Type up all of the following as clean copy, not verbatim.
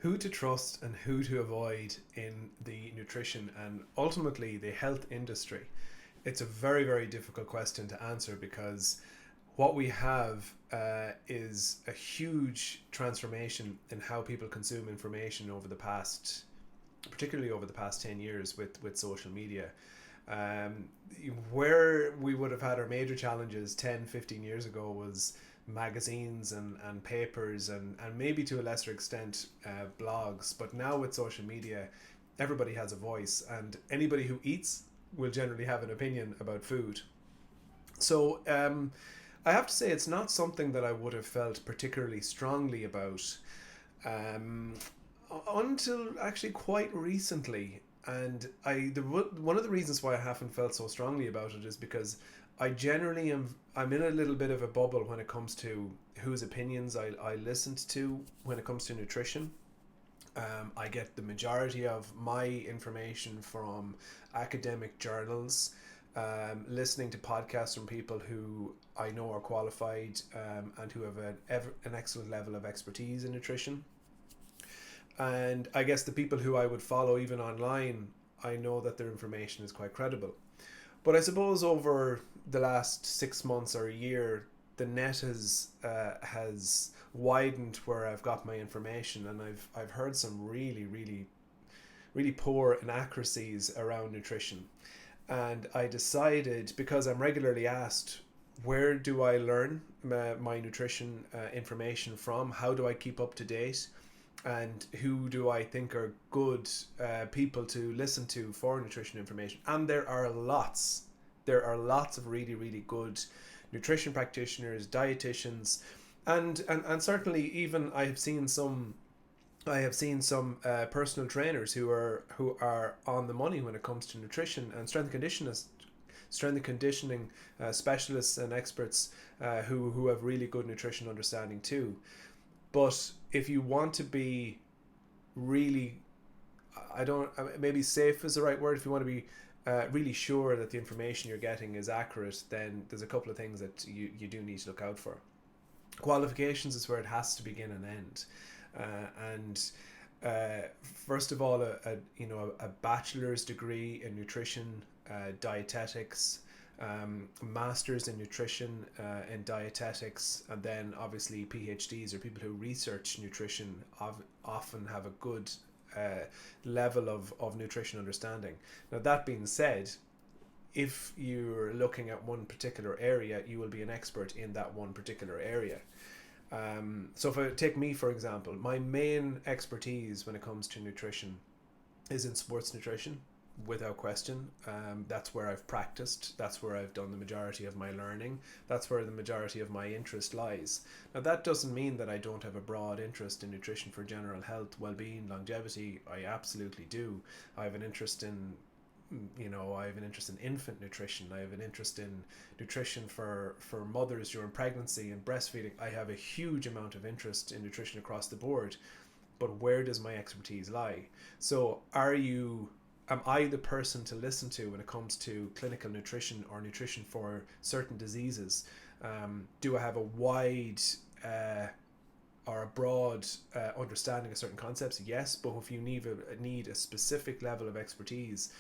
Who to trust and who to avoid in the nutrition and ultimately the health industry. It's a very, very difficult question to answer because what we have is a huge transformation in how people consume information over the past, particularly over the past 10 years with social media. Um, where we would have had our major challenges 10, 15 years ago was magazines and papers and maybe to a lesser extent blogs. But now with social media, everybody has a voice, and anybody who eats will generally have an opinion about food. So I have to say it's not something that I would have felt particularly strongly about um, until actually quite recently. And one of the reasons why I haven't felt so strongly about it is because I generally I'm in a little bit of a bubble when it comes to whose opinions I listened to when it comes to nutrition. I get the majority of my information from academic journals, listening to podcasts from people who I know are qualified and who have an excellent level of expertise in nutrition. And I guess the people who I would follow even online, I know that their information is quite credible. But I suppose over the last 6 months or a year, the net has widened where I've got my information, and I've heard some really, really, really poor inaccuracies around nutrition. And I decided, because I'm regularly asked, where do I learn my nutrition information from? How do I keep up to date? And who do I think are good people to listen to for nutrition information? And there are lots. There are lots of really, really good nutrition practitioners, dietitians, and certainly even I have seen some personal trainers who are on the money when it comes to nutrition, and strength and conditioning specialists and experts who have really good nutrition understanding too. But if you want to be really, I don't, maybe safe is the right word. If you want to be really sure that the information you're getting is accurate, then there's a couple of things that you do need to look out for. Qualifications is where it has to begin and end. And first of all, a bachelor's degree in nutrition, dietetics, masters in nutrition and dietetics, and then obviously PhDs or people who research nutrition often have a good level of nutrition understanding. Now, that being said, if you're looking at one particular area, you will be an expert in that one particular area. So if I take me, for example, my main expertise when it comes to nutrition is in sports nutrition, without question. That's where I've practiced. That's where I've done the majority of my learning. That's where the majority of my interest lies. Now, that doesn't mean that I don't have a broad interest in nutrition for general health, well-being, longevity. I absolutely do. I have an interest in I have an interest in infant nutrition. I have an interest in nutrition for mothers during pregnancy and breastfeeding. I have a huge amount of interest in nutrition across the board. But where does my expertise lie? So am I the person to listen to when it comes to clinical nutrition or nutrition for certain diseases? Do I have a wide or a broad understanding of certain concepts? Yes, but if you need a specific level of expertise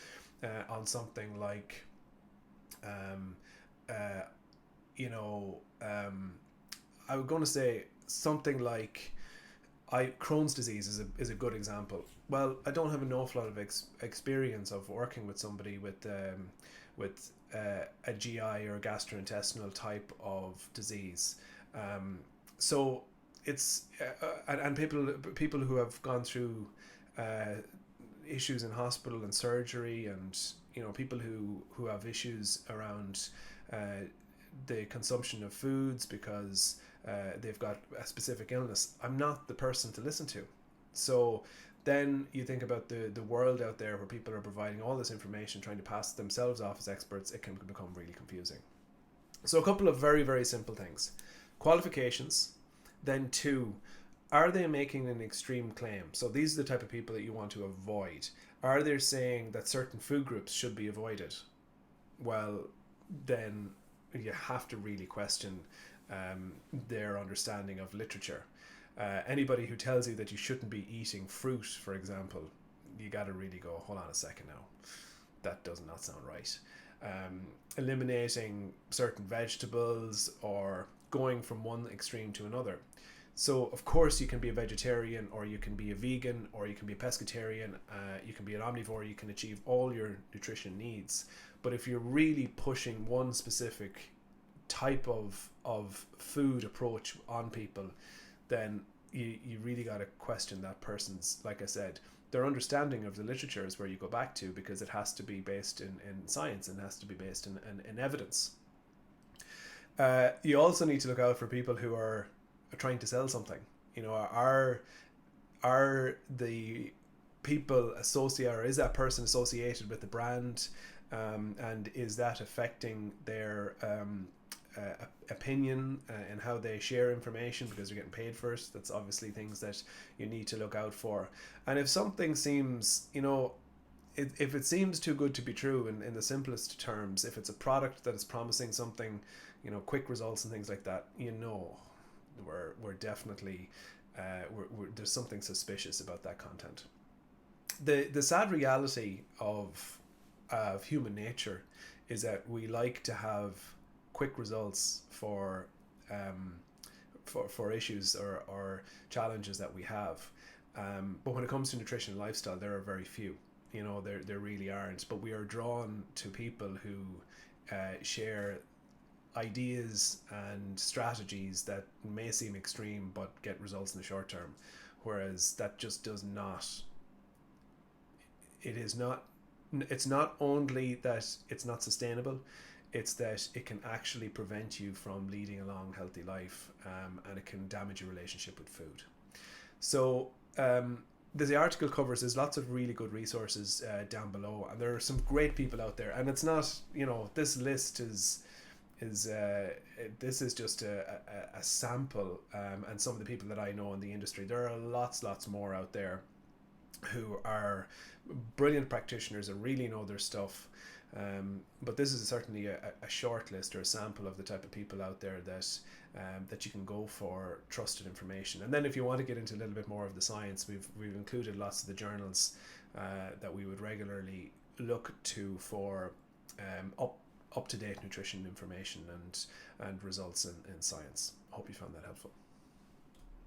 on something like, um, uh, you know, I was going to say something like Crohn's disease is a good example. Well, I don't have an awful lot of experience of working with somebody with a GI or gastrointestinal type of disease. So it's and people who have gone through uh, issues in hospital and surgery, and people who have issues around uh, the consumption of foods because they've got a specific illness. I'm not the person to listen to. So then you think about the world out there where people are providing all this information, trying to pass themselves off as experts. It can become really confusing. So a couple of very, very simple things. Qualifications. Then two, are they making an extreme claim? So these are the type of people that you want to avoid. Are they saying that certain food groups should be avoided? Well, then you have to really question their understanding of literature. Anybody who tells you that you shouldn't be eating fruit, for example, you got to really go, hold on a second now, that does not sound right. Eliminating certain vegetables or going from one extreme to another. So of course you can be a vegetarian, or you can be a vegan, or you can be a pescatarian, you can be an omnivore, you can achieve all your nutrition needs. But if you're really pushing one specific type of food approach on people, then you really got to question that person's, like I said, their understanding of the literature is where you go back to, because it has to be based in science and has to be based in evidence. You also need to look out for people who are trying to sell something. You know, are the people associated, or is that person associated with the brand, and is that affecting their opinion and how they share information, because they're getting paid for it? That's obviously things that you need to look out for. And if something seems, you know, if it seems too good to be true, in the simplest terms, if it's a product that is promising something, you know, quick results and things like that, you know, we're definitely there's something suspicious about that content. The sad reality of human nature is that we like to have quick results for issues or challenges that we have. But when it comes to nutrition and lifestyle, there are very few. You know, there really aren't. But we are drawn to people who share ideas and strategies that may seem extreme but get results in the short term, whereas that just does not. It's not only that it's not sustainable, it's that it can actually prevent you from leading a long healthy life, and it can damage your relationship with food. So the article covers, there's lots of really good resources down below, and there are some great people out there. And it's not, you know, this list is this is just a sample, and some of the people that I know in the industry. There are lots more out there who are brilliant practitioners and really know their stuff. But this is certainly a short list or a sample of the type of people out there that you can go for trusted information. And then if you want to get into a little bit more of the science, we've included lots of the journals that we would regularly look to for up to date nutrition information and results in science. I hope you found that helpful.